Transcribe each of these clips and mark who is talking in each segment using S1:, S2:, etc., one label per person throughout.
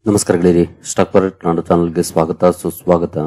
S1: ನಮಸ್ಕಾರ ಗೆಳೆಯರಿ, stock market ನಾಡು ಚಾನಲ್ಗೆ ಸ್ವಾಗತ ಸುಸ್ವಾಗತ.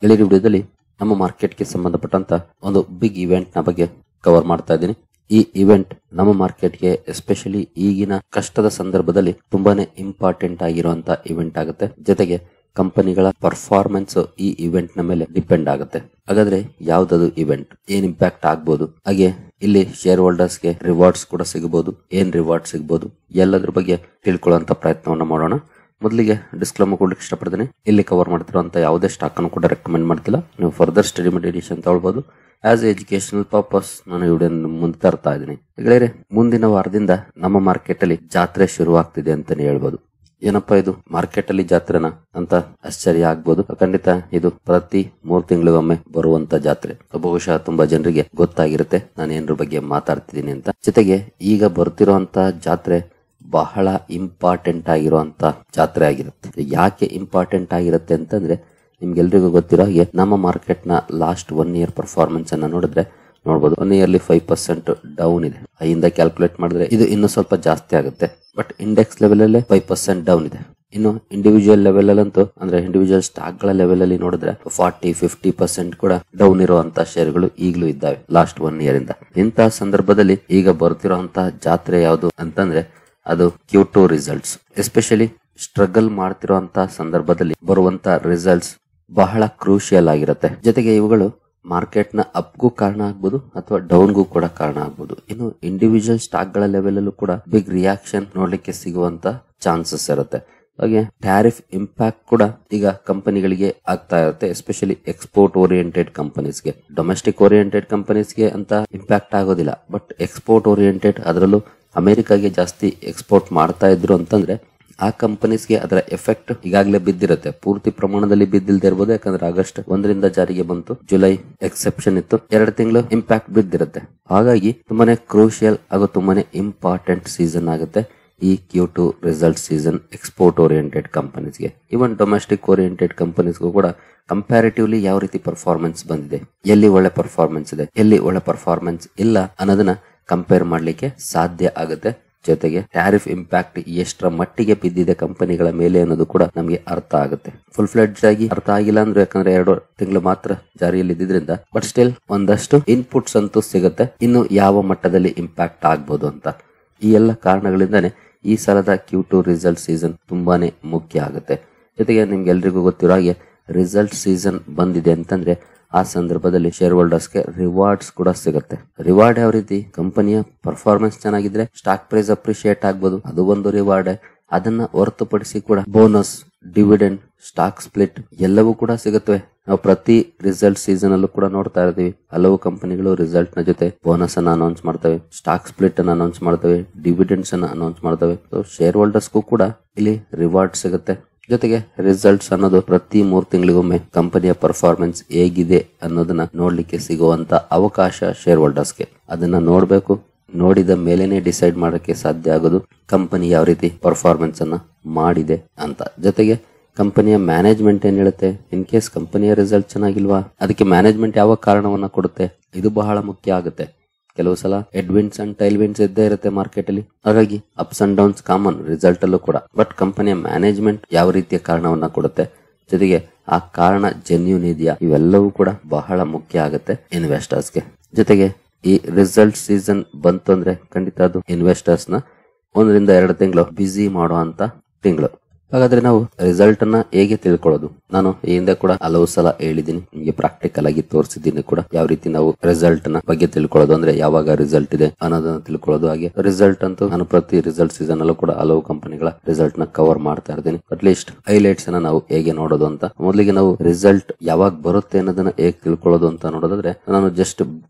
S1: ಗೆಳೆಯರಿ, ವಿಡಿಯೋದಲ್ಲಿ ನಮ್ಮ ಮಾರ್ಕೆಟ್ಗೆ ಸಂಬಂಧಪಟ್ಟಂತ ಒಂದು ಬಿಗ್ ಇವೆಂಟ್ ನ ಬಗ್ಗೆ ಕವರ್ ಮಾಡ್ತಾ ಇದ್ದೀನಿ. ಈ ಇವೆಂಟ್ ನಮ್ಮ ಮಾರ್ಕೆಟ್ಗೆ ಎಸ್ಪೆಷಲಿ ಈಗಿನ ಕಷ್ಟದ ಸಂದರ್ಭದಲ್ಲಿ ತುಂಬಾನೇ ಇಂಪಾರ್ಟೆಂಟ್ ಆಗಿರುವಂತ ಇವೆಂಟ್ ಆಗುತ್ತೆ. ಜೊತೆಗೆ ಕಂಪನಿಗಳ ಪರ್ಫಾರ್ಮೆನ್ಸ್ ಈ ಇವೆಂಟ್ ನ ಮೇಲೆ ಡಿಪೆಂಡ್ ಆಗುತ್ತೆ. ಹಾಗಾದ್ರೆ ಯಾವ್ದದು ಇವೆಂಟ್, ಏನ್ ಇಂಪ್ಯಾಕ್ಟ್ ಆಗ್ಬೋದು, ಹಾಗೆ ಇಲ್ಲಿ ಶೇರ್ ಹೋಲ್ಡರ್ಸ್ ಗೆ ರಿವಾರ್ಡ್ಸ್ ಕೂಡ ಸಿಗಬಹುದು, ಏನ್ ರಿವಾರ್ಡ್ ಸಿಗಬಹುದು, ಎಲ್ಲದ್ರ ಬಗ್ಗೆ ತಿಳ್ಕೊಳ್ಳುವಂತ ಪ್ರಯತ್ನವನ್ನ ಮಾಡೋಣ. ಮೊದಲಿಗೆ ಡಿಸ್ಕ್ಲೇಮರ್ ಕೊಡ್ಲಿಕ್ಕೆ ಇಷ್ಟಪಡ್ತೀನಿ. ಇಲ್ಲಿ ಕವರ್ ಮಾಡ್ತಿರುವಂತ ಯಾವುದೇ ಸ್ಟಾಕ್ ಅನ್ನು ಕೂಡ ರೆಕಮೆಂಡ್ ಮಾಡ್ತಿಲ್ಲ. ನೀವು ಫರ್ದರ್ ಸ್ಟಡಿ ಮಾಡಿ ಎಡಿಷನ್ ತಗೊಳ್ಬಹುದು. ಆಸ್ ಎಜುಕೇಶನಲ್ ಪರ್ಪಸ್ ನಾನು ವಿಡಿಯೋ ಮುಂದೆ ತರ್ತಾ ಇದ್ದೀನಿ. ಗೆಳೆಯರೆ, ಮುಂದಿನ ವಾರದಿಂದ ನಮ್ಮ ಮಾರ್ಕೆಟ್ ಅಲ್ಲಿ ಜಾತ್ರೆ ಶುರುವಾಗ್ತಿದೆ ಅಂತಾನೆ ಹೇಳ್ಬೋದು. ಏನಪ್ಪಾ ಇದು ಮಾರ್ಕೆಟ್ ಅಲ್ಲಿ ಜಾತ್ರೆನ ಅಂತ ಆಶ್ಚರ್ಯ ಆಗ್ಬೋದು. ಖಂಡಿತ ಇದು ಪ್ರತಿ 3 ತಿಂಗಳಿಗೊಮ್ಮೆ ಬರುವಂತ ಜಾತ್ರೆ. ಬಹುಶಃ ತುಂಬಾ ಜನರಿಗೆ ಗೊತ್ತಾಗಿರುತ್ತೆ ನಾನು ಏನ್ರ ಬಗ್ಗೆ ಮಾತಾಡ್ತಿದ್ದೀನಿ ಅಂತ. ಜೊತೆಗೆ ಈಗ ಬರ್ತಿರೋಂತ ಜಾತ್ರೆ ಬಹಳ ಇಂಪಾರ್ಟೆಂಟ್ ಆಗಿರುವಂತ ಜಾತ್ರೆ ಆಗಿರುತ್ತೆ. ಯಾಕೆ ಇಂಪಾರ್ಟೆಂಟ್ ಆಗಿರುತ್ತೆ ಅಂತಂದ್ರೆ, ನಿಮ್ಗೆಲ್ರಿಗೂ ಗೊತ್ತಿರೋ ಹಾಗೆ ನಮ್ಮ ಮಾರ್ಕೆಟ್ ನ ಲಾಸ್ಟ್ 1 ಇಯರ್ ಪರ್ಫಾರ್ಮೆನ್ಸ್ ಅನ್ನ ನೋಡಿದ್ರೆ ನೋಡಬಹುದು. 1 ಇಯರ್ಲಿ 5% ಡೌನ್ ಇದೆ. ಐಯಿಂದ ಕ್ಯಾಲ್ಕುಲೇಟ್ ಮಾಡಿದ್ರೆ ಇದು ಇನ್ನೂ ಸ್ವಲ್ಪ ಜಾಸ್ತಿ ಆಗುತ್ತೆ. ಬಟ್ ಇಂಡೆಕ್ಸ್ ಲೆವೆಲ್ ಅಲ್ಲೇ 5% ಡೌನ್ ಇದೆ. ಇನ್ನು ಇಂಡಿವಿಜುವಲ್ ಲೆವೆಲ್ ಅಲ್ಲಂತೂ, ಅಂದ್ರೆ ಇಂಡಿವಿಜುವಲ್ ಸ್ಟಾಕ್ ಗಳ ಲೆವೆಲ್ ಅಲ್ಲಿ ನೋಡಿದ್ರೆ 40-50% ಕೂಡ ಡೌನ್ ಇರುವಂತ ಶೇರ್ಗಳು ಈಗಲೂ ಇದ್ದಾವೆ ಲಾಸ್ಟ್ 1 ಇಯರ್ ಇಂದ. ಇಂತಹ ಸಂದರ್ಭದಲ್ಲಿ ಈಗ ಬರ್ತಿರೋಂತ ಜಾತ್ರೆ ಯಾವುದು ಅಂತಂದ್ರೆ ಅದು Q2 ರಿಸಲ್ಟ್ಸ್. ಎಸ್ಪೆಷಲಿ ಸ್ಟ್ರಗಲ್ ಮಾಡ್ತಿರೋಂತ ಸಂದರ್ಭದಲ್ಲಿ ಬರುವಂತ ರಿಸಲ್ಟ್ಸ್ ಬಹಳ ಕ್ರೂಷಿಯಲ್ ಆಗಿರುತ್ತೆ. ಜೊತೆಗೆ ಇವುಗಳು ಮಾರ್ಕೆಟ್ ನ ಅಪ್ಗೂ ಕಾರಣ ಆಗ್ಬೋದು ಅಥವಾ ಡೌನ್ಗೂ ಕೂಡ ಕಾರಣ ಆಗ್ಬೋದು. ಇನ್ನು ಇಂಡಿವಿಜುವಲ್ ಸ್ಟಾಕ್ ಗಳ ಲೆವೆಲ್ ಅಲ್ಲೂ ಕೂಡ ಬಿಗ್ ರಿಯಾಕ್ಷನ್ ನೋಡ್ಲಿಕ್ಕೆ ಸಿಗುವಂತ ಚಾನ್ಸಸ್ ಇರುತ್ತೆ. ಹಾಗೆ ಟ್ಯಾರಿಫ್ ಇಂಪ್ಯಾಕ್ಟ್ ಕೂಡ ಈಗ ಕಂಪನಿಗಳಿಗೆ ಆಗ್ತಾ ಇರುತ್ತೆ. ಎಸ್ಪೆಷಲಿ ಎಕ್ಸ್ಪೋರ್ಟ್ ಓರಿಯೆಂಟೆಡ್ ಕಂಪನೀಸ್ಗೆ. ಡೊಮೆಸ್ಟಿಕ್ ಓರಿಯೆಂಟೆಡ್ ಕಂಪನೀಸ್ಗೆ ಅಂತ ಇಂಪ್ಯಾಕ್ಟ್ ಆಗೋದಿಲ್ಲ. ಬಟ್ ಎಕ್ಸ್ಪೋರ್ಟ್ ಓರಿಯೆಂಟೆಡ್, ಅದರಲ್ಲೂ ಅಮೆರಿಕಾಗೆ ಜಾಸ್ತಿ ಎಕ್ಸ್ಪೋರ್ಟ್ ಮಾಡ್ತಾ ಇದ್ರು ಅಂತಂದ್ರೆ ಆ ಕಂಪನೀಸ್ಗೆ ಅದರ ಎಫೆಕ್ಟ್ ಈಗಾಗಲೇ ಬಿದ್ದಿರುತ್ತೆ. ಪೂರ್ತಿ ಪ್ರಮಾಣದಲ್ಲಿ ಬಿದ್ದಿಲ್ದೇ ಇರಬಹುದು, ಯಾಕಂದ್ರೆ ಆಗಸ್ಟ್ 1ರಿಂದ ಜಾರಿಗೆ ಬಂತು, ಜುಲೈ ಎಕ್ಸೆಪ್ಷನ್ ಇತ್ತು. 2 ತಿಂಗಳು ಇಂಪ್ಯಾಕ್ಟ್ ಬಿದ್ದಿರುತ್ತೆ. ಹಾಗಾಗಿ ತುಂಬಾನೇ ಕ್ರೂಷಿಯಲ್ ಹಾಗೂ ತುಂಬಾನೇ ಇಂಪಾರ್ಟೆಂಟ್ ಸೀಸನ್ ಆಗುತ್ತೆ ಈ Q2 result season export oriented ಕಂಪನೀಸ್ಗೆ. ಇವನ್ ಡೊಮೆಸ್ಟಿಕ್ ಓರಿಯೆಂಟೆಡ್ ಕಂಪನೀಸ್ಗೂ ಕೂಡ ಕಂಪ್ಯಾರಿಟಿವ್ಲಿ ಯಾವ ರೀತಿ ಪರ್ಫಾರ್ಮೆನ್ಸ್ ಬಂದಿದೆ, ಎಲ್ಲಿ ಒಳ್ಳೆ ಪರ್ಫಾರ್ಮೆನ್ಸ್ ಇದೆ, ಎಲ್ಲಿ ಒಳ್ಳೆ ಪರ್ಫಾರ್ಮೆನ್ಸ್ ಇಲ್ಲ ಅನ್ನೋದನ್ನ ಕಂಪೇರ್ ಮಾಡ್ಲಿಕ್ಕೆ ಸಾಧ್ಯ ಆಗುತ್ತೆ. ಜೊತೆಗೆ ಟ್ಯಾರಿಫ್ ಇಂಪ್ಯಾಕ್ಟ್ ಎಷ್ಟರ ಮಟ್ಟಿಗೆ ಬಿದ್ದಿದೆ ಕಂಪನಿಗಳ ಮೇಲೆ ಅನ್ನೋದು ಕೂಡ ನಮಗೆ ಅರ್ಥ ಆಗುತ್ತೆ. ಫುಲ್ ಫ್ಲೆಡ್ಜ್ ಆಗಿ ಅರ್ಥ ಆಗಿಲ್ಲ ಅಂದ್ರೆ, ಯಾಕಂದ್ರೆ 2 ತಿಂಗಳು ಮಾತ್ರ ಜಾರಿಯಲ್ಲಿ ಇದ್ದಿದ್ರಿಂದ. ಬಟ್ ಸ್ಟಿಲ್ ಒಂದಷ್ಟು ಇನ್ಪುಟ್ಸ್ ಅಂತೂ ಸಿಗುತ್ತೆ, ಇನ್ನು ಯಾವ ಮಟ್ಟದಲ್ಲಿ ಇಂಪ್ಯಾಕ್ಟ್ ಆಗ್ಬೋದು ಅಂತ. ಈ ಎಲ್ಲ ಕಾರಣಗಳಿಂದಾನೆ ಈ ಸಲದ Q2 ರಿಸಲ್ಟ್ ಸೀಸನ್ ತುಂಬಾನೇ ಮುಖ್ಯ ಆಗುತ್ತೆ. ಜೊತೆಗೆ ನಿಮ್ಗೆ ಎಲ್ರಿಗೂ ಗೊತ್ತಿರೋ ಹಾಗೆ ರಿಸಲ್ಟ್ ಸೀಸನ್ ಬಂದಿದೆ ಅಂತಂದ್ರೆ ಆ ಸಂದರ್ಭದಲ್ಲಿ ಶೇರ್ ಹೋಲ್ಡರ್ಸ್ ಗೆ ರಿವಾರ್ಡ್ಸ್ ಕೂಡ ಸಿಗುತ್ತೆ. ರಿವಾರ್ಡ್ ಯಾವ ರೀತಿ, ಕಂಪನಿಯ ಪರ್ಫಾರ್ಮೆನ್ಸ್ ಚೆನ್ನಾಗಿದ್ರೆ ಸ್ಟಾಕ್ ಪ್ರೈಸ್ ಅಪ್ರಿಶಿಯೇಟ್ ಆಗ್ಬೋದು, ಅದು ಒಂದು ರಿವಾರ್ಡ್. ಅದನ್ನ ಹೊರತುಪಡಿಸಿ ಕೂಡ ಬೋನಸ್, ಡಿವಿಡೆಂಡ್, ಸ್ಟಾಕ್ ಸ್ಪ್ಲಿಟ್ ಎಲ್ಲವೂ ಕೂಡ ಸಿಗುತ್ತವೆ. ನಾವು ಪ್ರತಿ ರಿಸಲ್ಟ್ ಸೀಸನ್ ಅಲ್ಲೂ ಕೂಡ ನೋಡ್ತಾ ಇರ್ತೀವಿ, ಹಲವು ಕಂಪನಿಗಳು ರಿಸಲ್ಟ್ ನ ಜೊತೆ ಬೋನಸ್ ಅನ್ನ ಅನೌನ್ಸ್ ಮಾಡ್ತವೆ, ಸ್ಟಾಕ್ ಸ್ಪ್ಲಿಟ್ ಅನ್ನ ಅನೌನ್ಸ್ ಮಾಡ್ತವೆ, ಡಿವಿಡೆಂಡ್ಸ್ ಅನ್ನ ಅನೌನ್ಸ್ ಮಾಡ್ತವೆ. ಶೇರ್ ಹೋಲ್ಡರ್ಸ್ಗೂ ಕೂಡ ಇಲ್ಲಿ ರಿವಾರ್ಡ್ ಸಿಗುತ್ತೆ. ಜೊತೆಗೆ ರಿಸಲ್ಟ್ಸ್ ಅನ್ನೋದು ಪ್ರತಿ 3 ತಿಂಗಳಿಗೊಮ್ಮೆ ಕಂಪನಿಯ ಪರ್ಫಾರ್ಮೆನ್ಸ್ ಹೇಗಿದೆ ಅನ್ನೋದನ್ನ ನೋಡ್ಲಿಕ್ಕೆ ಸಿಗುವಂತ ಅವಕಾಶ ಶೇರ್ ಹೋಲ್ಡರ್ಸ್ಗೆ. ಅದನ್ನ ನೋಡ್ಬೇಕು, ನೋಡಿದ ಮೇಲೆನೆ ಡಿಸೈಡ್ ಮಾಡಕ್ಕೆ ಸಾಧ್ಯ ಆಗೋದು ಕಂಪನಿ ಯಾವ ರೀತಿ ಪರ್ಫಾರ್ಮೆನ್ಸ್ ಅನ್ನ ಮಾಡಿದೆ ಅಂತ. ಜೊತೆಗೆ ಕಂಪನಿಯ ಮ್ಯಾನೇಜ್ಮೆಂಟ್ ಏನ್ ಹೇಳುತ್ತೆ, ಇನ್ ಕೇಸ್ ಕಂಪನಿಯ ರಿಸಲ್ಟ್ ಚೆನ್ನಾಗಿಲ್ವಾ, ಅದಕ್ಕೆ ಮ್ಯಾನೇಜ್ಮೆಂಟ್ ಯಾವ ಕಾರಣವನ್ನ ಕೊಡುತ್ತೆ, ಇದು ಬಹಳ ಮುಖ್ಯ ಆಗುತ್ತೆ. ಕೆಲವು ಸಲ ಹೆಡ್ವಿಂಡ್ಸ್ ಅಂಡ್ ಟೈಲ್ವಿಂಡ್ಸ್ ಇದ್ದೇ ಇರುತ್ತೆ ಮಾರ್ಕೆಟ್ ಅಲ್ಲಿ. ಹಾಗಾಗಿ ups and downs common result ಅಲ್ಲೂ ಕೂಡ. ಬಟ್ ಕಂಪನಿಯ ಮ್ಯಾನೇಜ್ಮೆಂಟ್ ಯಾವ ರೀತಿಯ ಕಾರಣವನ್ನ ಕೊಡುತ್ತೆ, ಜೊತೆಗೆ ಆ ಕಾರಣ ಜೆನ್ಯೂನ್ ಇದೆಯಾ, ಇವೆಲ್ಲವೂ ಕೂಡ ಬಹಳ ಮುಖ್ಯ ಆಗುತ್ತೆ ಇನ್ವೆಸ್ಟರ್ಸ್ಗೆ. ಜೊತೆಗೆ ಈ ರಿಸಲ್ಟ್ ಸೀಸನ್ ಬಂತು ಅಂದ್ರೆ ಖಂಡಿತ ಅದು ಇನ್ವೆಸ್ಟರ್ಸ್ ನ 1-2 ತಿಂಗಳು ಬಿಸಿ ಮಾಡುವಂತ ತಿಂಗಳು. ಹಾಗಾದ್ರೆ ನಾವು ರಿಸಲ್ಟ್ ಅನ್ನ ಹೇಗೆ ತಿಳ್ಕೊಳ್ಳೋದು, ನಾನು ಈ ಹಿಂದೆ ಕೂಡ ಹಲವು ಸಲ ಹೇಳಿದ್ದೀನಿ, ನಿಮಗೆ ಪ್ರಾಕ್ಟಿಕಲ್ ಆಗಿ ತೋರಿಸಿದ್ದೀನಿ ಕೂಡ ಯಾವ ರೀತಿ ನಾವು ರಿಸಲ್ಟ್ ನ ಬಗ್ಗೆ ತಿಳ್ಕೊಳ್ಳೋದು, ಅಂದ್ರೆ ಯಾವಾಗ ರಿಸಲ್ಟ್ ಇದೆ ಅನ್ನೋದನ್ನ ತಿಳ್ಕೊಳ್ಳೋದು. ಹಾಗೆ ರಿಸಲ್ಟ್ ಅಂತೂ ನಾನು ಪ್ರತಿ ರಿಸಲ್ಟ್ ಸೀಸನ್ ಅಲ್ಲೂ ಕೂಡ ಹಲವು ಕಂಪನಿಗಳ ರಿಸಲ್ಟ್ ನ ಕವರ್ ಮಾಡ್ತಾ ಇರ್ತೀನಿ. ಅಟ್ಲೀಸ್ಟ್ ಹೈಲೈಟ್ಸ್ ಅನ್ನ ನಾವು ಹೇಗೆ ನೋಡೋದು ಅಂತ. ಮೊದಲಿಗೆ ನಾವು ರಿಸಲ್ಟ್ ಯಾವಾಗ ಬರುತ್ತೆ ಅನ್ನೋದನ್ನ ಹೇಗೆ ತಿಳ್ಕೊಳ್ಳೋದು ಅಂತ ನೋಡೋದಾದ್ರೆ, ನಾನು ಜಸ್ಟ್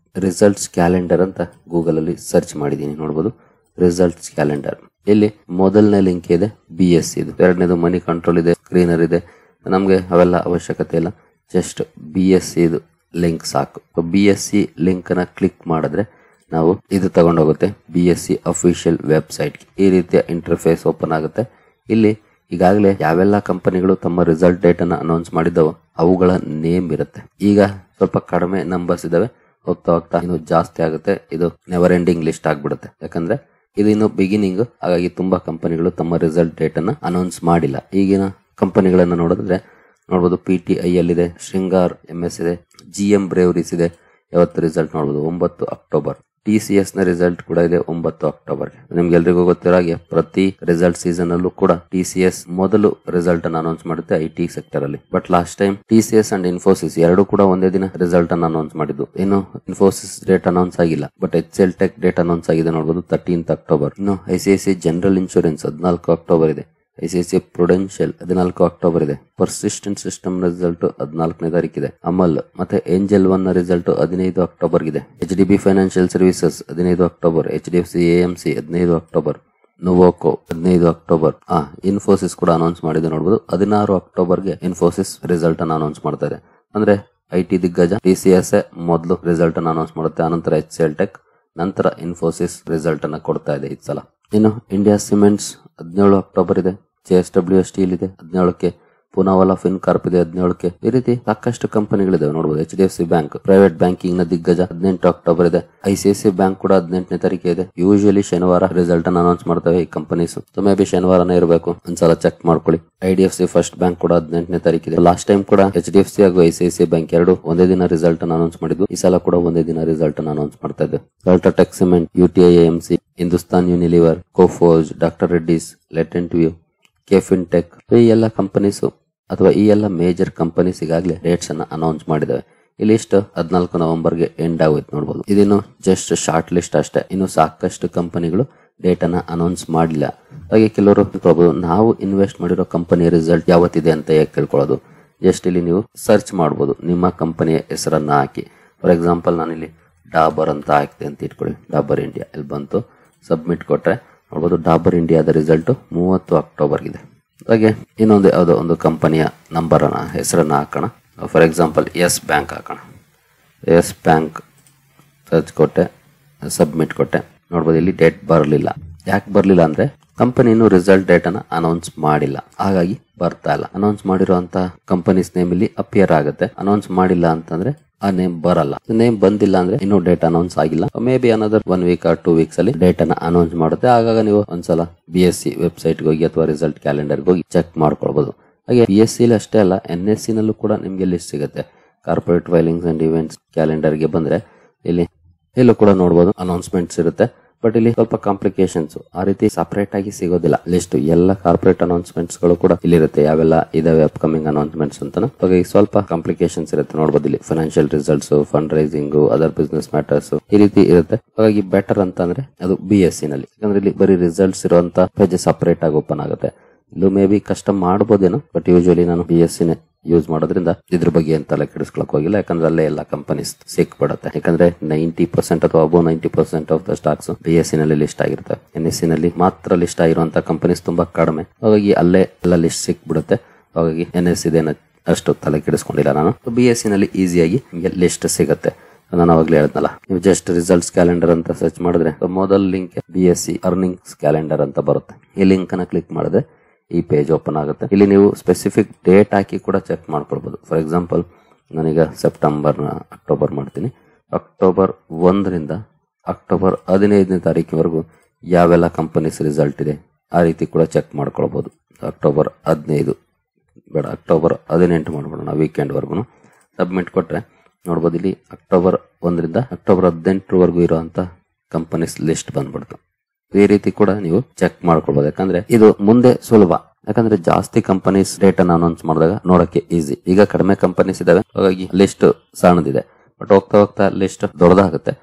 S1: ರಿಸಲ್ಟ್ಸ್ ಕ್ಯಾಲೆಂಡರ್ ಅಂತ ಗೂಗಲ್ ಅಲ್ಲಿ ಸರ್ಚ್ ಮಾಡಿದೀನಿ. ನೋಡಬಹುದು ರಿಸಲ್ಟ್ಸ್ ಕ್ಯಾಲೆಂಡರ್. ಇಲ್ಲಿ ಮೊದಲನೇ ಲಿಂಕ್ ಇದೆ BSE ಇದು, 2ನೇದು ಮನಿ ಕಂಟ್ರೋಲ್ ಇದೆ, ಸ್ಕ್ರೀನರ್ ಇದೆ. ನಮ್ಗೆ ಅವೆಲ್ಲ ಅವಶ್ಯಕತೆ ಇಲ್ಲ, ಜಸ್ಟ್ BSE ಇದು ಲಿಂಕ್ ಸಾಕು. BSE ಲಿಂಕ್ ನ ಕ್ಲಿಕ್ ಮಾಡಿದ್ರೆ ನಾವು ಇದು ತಗೊಂಡೋಗುತ್ತೆ BSE ಅಫಿಷಿಯಲ್ ವೆಬ್ಸೈಟ್. ಈ ರೀತಿಯ ಇಂಟರ್ಫೇಸ್ ಓಪನ್ ಆಗುತ್ತೆ. ಇಲ್ಲಿ ಈಗಾಗಲೇ ಯಾವೆಲ್ಲ ಕಂಪನಿಗಳು ತಮ್ಮ ರಿಸಲ್ಟ್ ಡೇಟ್ ಅನ್ನ ಅನೌನ್ಸ್ ಮಾಡಿದವೋ ಅವುಗಳ ನೇಮ್ ಇರುತ್ತೆ. ಈಗ ಸ್ವಲ್ಪ ಕಡಿಮೆ ನಂಬರ್ಸ್ ಇದಾವೆ, ಹೋಗ್ತಾ ಹೋಗ್ತಾ ಇನ್ನು ಜಾಸ್ತಿ ಆಗುತ್ತೆ. ಇದು ನೆವರ್ ಎಂಡಿಂಗ್ ಲಿಸ್ಟ್ ಆಗ್ಬಿಡುತ್ತೆ, ಯಾಕಂದ್ರೆ ಇದು ಇನ್ನು ಬಿಗಿನಿಂಗ್, ಹಾಗಾಗಿ ತುಂಬಾ ಕಂಪನಿಗಳು ತಮ್ಮ ರಿಸಲ್ಟ್ ಡೇಟ್ ಅನ್ನ ಅನೌನ್ಸ್ ಮಾಡಿಲ್ಲ. ಈಗಿನ ಕಂಪನಿಗಳನ್ನ ನೋಡಿದ್ರೆ ನೋಡಬಹುದು, PTI ಅಲ್ಲಿದೆ, ಶೃಂಗಾರ್ MS ಇದೆ, GM ಬ್ರೇವರೀಸ್ ಇದೆ. ಯಾವತ್ತು ರಿಸಲ್ಟ್ ನೋಡಬಹುದು 9 ಅಕ್ಟೋಬರ್. TCS ನ ರಿಸಲ್ಟ್ ಕೂಡ ಇದೆ 9 ಅಕ್ಟೋಬರ್. ನಿಮ್ಗೆಲ್ರಿಗೂ ಗೊತ್ತಿರೋ ಹಾಗೆ ಪ್ರತಿ ರಿಸಲ್ಟ್ ಸೀಸನ್ ಅಲ್ಲೂ ಕೂಡ TCS ಮೊದಲು ರಿಸಲ್ಟ್ ಅನ್ನು ಅನೌನ್ಸ್ ಮಾಡುತ್ತೆ IT ಸೆಕ್ಟರ್ ಅಲ್ಲಿ. But last time TCS and Infosys ಎರಡು ಕೂಡ ಒಂದೇ ದಿನ ರಿಸಲ್ಟ್ ಅನ್ನು ಅನೌನ್ಸ್ ಮಾಡಿದ್ದು. ಇನ್ನು ಇನ್ಫೋಸಿಸ್ ಡೇಟ್ ಅನೌನ್ಸ್ ಆಗಿಲ್ಲ, but HCL Tech date announce ಆಗಿದೆ ನೋಡಬಹುದು 13 ಅಕ್ಟೋಬರ್. ಇನ್ನು ICICI ಜನರಲ್ ಇನ್ಶೂರೆನ್ಸ್ 14 ಅಕ್ಟೋಬರ್ ಇದೆ. ICICI ಪ್ರುಡೆನ್ಶಿಯಲ್ 14 ಅಕ್ಟೋಬರ್ ಇದೆ. ಪರ್ಸಿಸ್ಟೆಂಟ್ ಸಿಸ್ಟಮ್ ರಿಸಲ್ಟ್ 14ನೇ ತಾರೀಕಿದೆ. ಅಮಲ್ ಮತ್ತೆ ಏಂಜಲ್ ಒನ್ ನ ರಿಸಲ್ಟ್ 15 ಅಕ್ಟೋಬರ್ ಇದೆ. HDB financial services 15 October. HDFC AMC 15 October. ನುವೋಕೋ 15 October. Infosys ಕೂಡ ಅನೌನ್ಸ್ ಮಾಡಿದೆ ನೋಡಬಹುದು. 16 ಅಕ್ಟೋಬರ್ಗೆ ಇನ್ಫೋಸಿಸ್ ರಿಸಲ್ಟ್ ಅನ್ನು ಅನೌನ್ಸ್ ಮಾಡ್ತಾರೆ. ಅಂದ್ರೆ IT ದಿಗ್ಗಜ TCS ಮೊದಲು ರಿಸಲ್ಟ್ ಅನ್ನು ಅನೌನ್ಸ್ ಮಾಡುತ್ತೆ, ಆನಂತರ HCL Tech, ನಂತರ ಇನ್ಫೋಸಿಸ್ ರಿಸಲ್ಟ್ ಅನ್ನ ಕೊಡ್ತಾ ಇದೆ ಈ ಸಲ. ಇನ್ನು ಇಂಡಿಯಾ ಸಿಮೆಂಟ್ಸ್ 17 ಅಕ್ಟೋಬರ್ ಇದೆ. JSW ಸ್ಟೀಲ್ ಇದೆ 17ಕ್ಕೆ. ಪೂನಾವಾಲಾ ಫಿನ್ಕಾರ್ಪ್ ಇದೆ 17ಕ್ಕೆ. ಈ ರೀತಿ ಸಾಕಷ್ಟು ಕಂಪನಿಗಳಿದಾವೆ ನೋಡಬಹುದು. HDFC ಬ್ಯಾಂಕ್ ಪ್ರೈವೇಟ್ ಬ್ಯಾಂಕಿಂಗ್ ನ ದಿಗ್ಗಜ 18 ಅಕ್ಟೋಬರ್ ಇದೆ. ICICI ಬ್ಯಾಂಕ್ ಕೂಡ 18ನೇ ತಾರೀಕಿಗೆ ಇದೆ. ಯೂಶುವಲಿ ಶನಿವಾರ ರಿಸಲ್ಟ್ ಅನ್ನು ಅನೌನ್ಸ್ ಮಾಡ್ತವೆ ಈ ಕಂಪನೀಸ್. ಸೊ ಮೇ ಬಿ ಶನಿವಾರನೇ ಇರಬೇಕು, ಒಂದ್ಸಲ ಚೆಕ್ ಮಾಡ್ಕೊಳ್ಳಿ. IDFC ಫಸ್ಟ್ ಬ್ಯಾಂಕ್ ಕೂಡ 18ನೇ ತಾರೀಕಿದೆ. ಲಾಸ್ಟ್ ಟೈಮ್ ಕೂಡ HDFC ಹಾಗೂ ICICI ಬ್ಯಾಂಕ್ ಎರಡು ಒಂದೇ ದಿನ ರಿಸಲ್ಟ್ ಅನ್ನು ಅನೌನ್ಸ್ ಮಾಡಿದ್ದು. ಈ ಸಲ ಕೂಡ ಒಂದೇ ದಿನ ರಿಸಲ್ಟ್ ಅನ್ನು ಅನೌನ್ಸ್ ಮಾಡ್ತಾ ಇದೆ. UltraTech cement, UTI AMC, Hindustan Unilever, Coforge, doctor Reddy's, Latent View, KFinTech, ಈ ಎಲ್ಲ ಕಂಪನೀಸ್ ಅಥವಾ ಈ ಎಲ್ಲ ಮೇಜರ್ ಕಂಪನೀಸ್ ಈಗಾಗಲೇ ಡೇಟ್ಸ್ ಅನ್ನ ಅನೌನ್ಸ್ ಮಾಡಿದಾವೆ. ಈ ಲಿಸ್ಟ್ 14 ನವೆಂಬರ್ಗೆ ಎಂಡ್ ಆಗೋಯ್ತು ನೋಡಬಹುದು. ಇದಿನ್ನು ಜಸ್ಟ್ ಶಾರ್ಟ್ ಲಿಸ್ಟ್ ಅಷ್ಟೇ. ಇನ್ನು ಸಾಕಷ್ಟು ಕಂಪನಿಗಳು ಡೇಟ್ ಅನ್ನ ಅನೌನ್ಸ್ ಮಾಡಿಲ್ಲ. ಹಾಗೆ ಕೆಲವರು ತಿಳ್ಕೊಳ್ಬಹುದು, ನಾವು ಇನ್ವೆಸ್ಟ್ ಮಾಡಿರೋ ಕಂಪನಿಯ ರಿಸಲ್ಟ್ ಯಾವತ್ತಿದೆ ಅಂತ ಹೇಗೆ ತಿಳ್ಕೊಳ್ಳೋದು. ಜಸ್ಟ್ ಇಲ್ಲಿ ನೀವು ಸರ್ಚ್ ಮಾಡಬಹುದು, ನಿಮ್ಮ ಕಂಪನಿಯ ಹೆಸರನ್ನ ಹಾಕಿ. ಫಾರ್ ಎಕ್ಸಾಂಪಲ್ ನಾನಿಲ್ಲಿ ಡಾಬರ್ ಅಂತ ಹಾಕಿದೆ ಅಂತ ಇಟ್ಕೊಳ್ಳಿ. ಡಾಬರ್ ಇಂಡಿಯಾ ಇಲ್ಲಿ ಬಂತು, ಸಬ್ಮಿಟ್ ಕೊಟ್ರೆ ನೋಡಬಹುದು ಡಾಬರ್ ಇಂಡಿಯಾದ ರಿಸಲ್ಟ್ 30 ಅಕ್ಟೋಬರ್ ಇದೆ. ಹಾಗೆ ಇನ್ನೊಂದು ಯಾವುದೋ ಒಂದು ಕಂಪನಿಯ ನಂಬರ್ ಹೆಸರನ್ನ ಹಾಕೋಣ. ಫಾರ್ ಎಕ್ಸಾಂಪಲ್ ಎಸ್ ಬ್ಯಾಂಕ್ ಹಾಕೋಣ. ಎಸ್ ಬ್ಯಾಂಕ್ ಸರ್ಚ್ ಕೊಟ್ಟೆ, ಸಬ್ಮಿಟ್ ಕೊಟ್ಟೆ. ನೋಡ್ಬೋದು ಇಲ್ಲಿ ಡೇಟ್ ಬರಲಿಲ್ಲ. ಯಾಕೆ ಬರಲಿಲ್ಲ ಅಂದ್ರೆ ಕಂಪನಿ ಇನ್ನು ರಿಸಲ್ಟ್ ಡೇಟ್ ಅನ್ನ ಅನೌನ್ಸ್ ಮಾಡಿಲ್ಲ, ಹಾಗಾಗಿ ಬರ್ತಾ ಇಲ್ಲ. ಅನೌನ್ಸ್ ಮಾಡಿರುವಂತ ಕಂಪನೀಸ್ ನೇಮ್ ಇಲ್ಲಿ ಅಪಿಯರ್ ಆಗುತ್ತೆ. ಅನೌನ್ಸ್ ಮಾಡಿಲ್ಲ ಅಂತಂದ್ರೆ ಆ ನೇಮ್ ಬರಲ್ಲ. ನೇಮ್ ಬಂದಿಲ್ಲ ಅಂದ್ರೆ ಇನ್ನೂ ಡೇಟ್ ಅನೌನ್ಸ್ ಆಗಿಲ್ಲ. Maybe another 1 week or 2 weeks ಅಲ್ಲಿ ಡೇಟ್ ಅನ್ನ ಅನೌನ್ಸ್ ಮಾಡುತ್ತೆ. ಆಗಾಗ ನೀವು ಒಂದ್ಸಲ BSc ವೆಬ್ಸೈಟ್ ಹೋಗಿ ಅಥವಾ ರಿಸಲ್ಟ್ ಕ್ಯಾಲೆಂಡರ್ ಹೋಗಿ ಚೆಕ್ ಮಾಡ್ಕೊಳ್ಬಹುದು. ಹಾಗೆ BSc ಅಷ್ಟೇ ಅಲ್ಲ, NSC ನಲ್ಲೂ ಕೂಡ ನಿಮ್ಗೆ ಲಿಸ್ಟ್ ಸಿಗುತ್ತೆ. Corporate filings and events calendar ಗೆ ಬಂದ್ರೆ ಇಲ್ಲೂ ಕೂಡ ನೋಡಬಹುದು ಅನೌನ್ಸ್ಮೆಂಟ್ಸ್ ಇರುತ್ತೆ. ಬಟ್ ಇಲ್ಲಿ ಸ್ವಲ್ಪ ಕಾಂಪ್ಲಿಕೇಶನ್ಸ್, ಆ ರೀತಿ ಸಪರೇಟ್ ಆಗಿ ಸಿಗೋದಿಲ್ಲ ಲಿಸ್ಟ್. ಎಲ್ಲ ಕಾರ್ಪೊರೇಟ್ ಅನೌನ್ಸ್ಮೆಂಟ್ಸ್ ಗಳು ಕೂಡ ಇಲ್ಲಿರುತ್ತೆ, ಯಾವೆಲ್ಲ ಇದಾವೆ ಅಪ್ಕಮಿಂಗ್ ಅನೌನ್ಸ್ಮೆಂಟ್ಸ್ ಅಂತ. ಹಾಗಾಗಿ ಸ್ವಲ್ಪ ಕಾಂಪ್ಲಿಕೇಶನ್ಸ್ ಇರುತ್ತೆ ನೋಡಬಹುದು. ಇಲ್ಲಿ financial results, fund raising, other business matters ಈ ರೀತಿ ಇರುತ್ತೆ. ಹಾಗಾಗಿ ಬೆಟರ್ ಅಂತಂದ್ರೆ ಅದು BSc ನಲ್ಲಿ, ಯಾಕಂದ್ರೆ ಇಲ್ಲಿ ಬರೀ ರಿಸಲ್ಟ್ಸ್ ಇರುವಂತ ಪೇಜ್ ಸಪರೇಟ್ ಆಗಿ ಓಪನ್ ಆಗುತ್ತೆ. ಇಲ್ಲೂ ಮೇ ಬಿ ಕಷ್ಟ ಮಾಡಬಹುದೇನೋ, ಬಟ್ ಯೂಶುವಲಿ ನಾನು BSc ಯೂಸ್ ಮಾಡೋದ್ರಿಂದ ಇದ್ರ ಬಗ್ಗೆ ಎಂತೆಲ್ಲ ಕೆಡಿಸ್ಕೊಳಕ್ ಹೋಗಿಲ್ಲ. ಯಾಕಂದ್ರೆ ಅಲ್ಲೇ ಎಲ್ಲ ಕಂಪನೀಸ್ ಸಿಕ್ಬಿಡುತ್ತೆ. ಯಾಕಂದ್ರೆ 90% ಅಥವಾ above 90% of the stocks BSc ನಲ್ಲಿ ಲಿಸ್ಟ್ ಆಗಿರುತ್ತೆ. NSC ನಲ್ಲಿ ಮಾತ್ರ ಲಿಸ್ಟ್ ಆಗಿರುವಂತ ಕಂಪನೀಸ್ ತುಂಬಾ ಕಡಿಮೆ. ಹಾಗಾಗಿ ಅಲ್ಲೇ ಎಲ್ಲ ಲಿಸ್ಟ್ ಸಿಕ್ಬಿಡುತ್ತೆ. ಹಾಗಾಗಿ NSC ದೇನ ಅಷ್ಟು ತಲೆ ಕೆಡಿಸ್ಕೊಂಡಿಲ್ಲ ನಾನು. BSc ನಲ್ಲಿ ಈಸಿಯಾಗಿ ನಿಮಗೆ ಲಿಸ್ಟ್ ಸಿಗುತ್ತೆ. ನಾನು ಅವಾಗ್ಲೇ ಹೇಳಿದ್ನಲ್ಲ, ನೀವು ಜಸ್ಟ್ ರಿಸಲ್ಟ್ಸ್ ಕ್ಯಾಲೆಂಡರ್ ಅಂತ ಸರ್ಚ್ ಮಾಡಿದ್ರೆ ಮೊದಲ ಲಿಂಕ್ BSc ಅರ್ನಿಂಗ್ಸ್ ಕ್ಯಾಲೆಂಡರ್ ಅಂತ ಬರುತ್ತೆ. ಈ ಲಿಂಕ್ ಅನ್ನ ಕ್ಲಿಕ್ ಮಾಡಿದ್ರೆ ಈ ಪೇಜ್ ಓಪನ್ ಆಗುತ್ತೆ. ಇಲ್ಲಿ ನೀವು ಸ್ಪೆಸಿಫಿಕ್ ಡೇಟ್ ಹಾಕಿ ಕೂಡ ಚೆಕ್ ಮಾಡ್ಕೊಳ್ಬಹುದು. ಫಾರ್ ಎಕ್ಸಾಂಪಲ್ ನಾನೀಗ ಅಕ್ಟೋಬರ್ ಮಾಡ್ತೀನಿ. ಅಕ್ಟೋಬರ್ 1ರಿಂದ ಅಕ್ಟೋಬರ್ 15ನೇ ತಾರೀಕಿನವರೆಗೂ ಯಾವೆಲ್ಲ ಕಂಪನೀಸ್ ರಿಸಲ್ಟ್ ಇದೆ ಆ ರೀತಿ ಕೂಡ ಚೆಕ್ ಮಾಡ್ಕೊಳ್ಬಹುದು. ಅಕ್ಟೋಬರ್ 15 ಬೇಡ, ಅಕ್ಟೋಬರ್ 18 ಮಾಡ್ಬಿಡೋಣ, ವೀಕೆಂಡ್ ವರ್ಗು. ಸಬ್ಮಿಟ್ ಕೊಟ್ರೆ ನೋಡ್ಬೋದು ಇಲ್ಲಿ ಅಕ್ಟೋಬರ್ 1ರಿಂದ ಅಕ್ಟೋಬರ್ 18ರವರೆಗೂ ಇರುವಂತ ಕಂಪನೀಸ್ ಲಿಸ್ಟ್ ಬಂದ್ಬಿಡ್ತು. ಈ ರೀತಿ ಕೂಡ ನೀವು ಚೆಕ್ ಮಾಡ್ಕೊಳ್ಬಹುದು. ಯಾಕಂದ್ರೆ ಇದು ಮುಂದೆ ಸುಲಭ, ಯಾಕಂದ್ರೆ ಜಾಸ್ತಿ ಕಂಪನೀಸ್ ಡೇಟ್ ಅನ್ನು ಅನೌನ್ಸ್ ಮಾಡಿದಾಗ ನೋಡಕ್ಕೆ ಈಸಿ. ಈಗ ಕಡಿಮೆ ಕಂಪನೀಸ್ ಇದಾವೆ, ಹಾಗಾಗಿ ಲಿಸ್ಟ್ ಸಣ್ಣದಿದೆ. ಬಟ್ ಹೋಗ್ತಾ ಹೋಗ್ತಾ ಲಿಸ್ಟ್ ದೊಡ್ಡದಾಗುತ್ತೆ.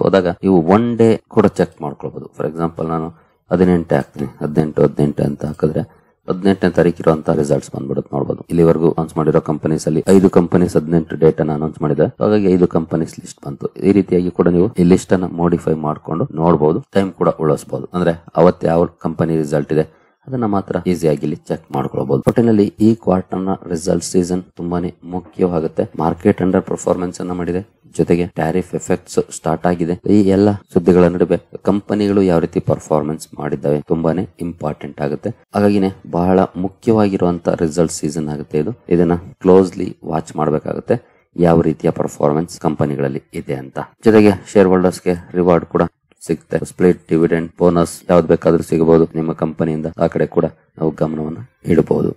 S1: ಹೋದಾಗ ನೀವು 1 ಡೇ ಕೂಡ ಚೆಕ್ ಮಾಡ್ಕೊಳ್ಬಹುದು. ಫಾರ್ ಎಕ್ಸಾಂಪಲ್ ನಾನು 18 ಹಾಕ್ತೀನಿ, 18 ಅಂತ ಹಾಕಿದ್ರೆ 18ನೇ ತಾರೀಕು ಇರುವಂತ ರಿಸಲ್ಟ್ಸ್ ಬಂದ್ಬಿಡುತ್ತೆ ನೋಡಬಹುದು. ಇಲ್ಲಿವರೆಗೂ ಅನೌನ್ಸ್ ಮಾಡಿರೋ ಕಂಪನೀಸ್ ಅಲ್ಲಿ 5 ಕಂಪನೀಸ್ 18 ಡೇಟ್ ಅನ್ನು ಅನೌನ್ಸ್ ಮಾಡಿದೆ. ಹಾಗಾಗಿ 5 ಕಂಪನೀಸ್ ಲಿಸ್ಟ್ ಬಂತು. ಈ ರೀತಿಯಾಗಿ ಕೂಡ ನೀವು ಈ ಲಿಸ್ಟ್ ಅನ್ನ ಮಾಡಿಫೈ ಮಾಡ್ಕೊಂಡು ನೋಡಬಹುದು. ಟೈಮ್ ಕೂಡ ಉಳಿಸಬಹುದು. ಅಂದ್ರೆ ಅವತ್ತು ಯಾವ ಕಂಪನಿ ರಿಸಲ್ಟ್ ಇದೆ ಅದನ್ನ ಮಾತ್ರ ಈಸಿಯಾಗಿ ಇಲ್ಲಿ ಚೆಕ್ ಮಾಡ್ಕೊಳ್ಬಹುದು. ಒಟ್ಟಿನಲ್ಲಿ ಈ ಕ್ವಾರ್ಟರ್ ನ ರಿಸಲ್ಟ್ ಸೀಸನ್ ತುಂಬಾನೇ ಮುಖ್ಯವಾಗುತ್ತೆ. ಮಾರ್ಕೆಟ್ ಅಂಡರ್ ಪರ್ಫಾರ್ಮೆನ್ಸ್ ಅನ್ನ ಮಾಡಿದೆ, ಜೊತೆಗೆ ಟ್ಯಾರಿಫ್ ಎಫೆಕ್ಟ್ಸ್ ಸ್ಟಾರ್ಟ್ ಆಗಿದೆ. ಈ ಎಲ್ಲ ಸುದ್ದಿಗಳ ನಡುವೆ ಕಂಪನಿಗಳು ಯಾವ ರೀತಿ ಪರ್ಫಾರ್ಮೆನ್ಸ್ ಮಾಡಿದ್ದಾವೆ ತುಂಬಾನೇ ಇಂಪಾರ್ಟೆಂಟ್ ಆಗುತ್ತೆ. ಹಾಗಾಗಿನೇ ಬಹಳ ಮುಖ್ಯವಾಗಿರುವಂತ ರಿಸಲ್ಟ್ ಸೀಸನ್ ಆಗುತ್ತೆ ಇದು. ಇದನ್ನ ಕ್ಲೋಸ್ಲಿ ವಾಚ್ ಮಾಡಬೇಕಾಗುತ್ತೆ, ಯಾವ ರೀತಿಯ ಪರ್ಫಾರ್ಮೆನ್ಸ್ ಕಂಪನಿಗಳಲ್ಲಿ ಇದೆ ಅಂತ. ಜೊತೆಗೆ ಶೇರ್ ಹೋಲ್ಡರ್ಸ್ಗೆ ರಿವಾರ್ಡ್ ಕೂಡ ಸಿಗುತ್ತೆ. ಸ್ಪ್ಲಿಟ್, ಡಿವಿಡೆಂಡ್, ಬೋನಸ್ ಯಾವ್ದು ಬೇಕಾದ್ರೂ ಸಿಗಬಹುದು ನಿಮ್ಮ ಕಂಪನಿಯಿಂದ. ಆ ಕಡೆ ಕೂಡ ನಾವು ಗಮನವನ್ನು ಇಡಬಹುದು.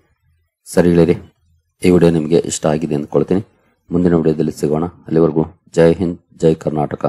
S1: ಸರಿ ಗೆಳೆಯರಿ, ಈ ವಿಡಿಯೋ ನಿಮಗೆ ಇಷ್ಟ ಆಗಿದೆ ಅಂದ್ಕೊಳ್ತೀನಿ. ಮುಂದಿನ ವಿಡಿಯೋದಲ್ಲಿ ಸಿಗೋಣ. ಅಲ್ಲಿವರೆಗೂ ಜೈ ಹಿಂದ್, ಜೈ ಕರ್ನಾಟಕ.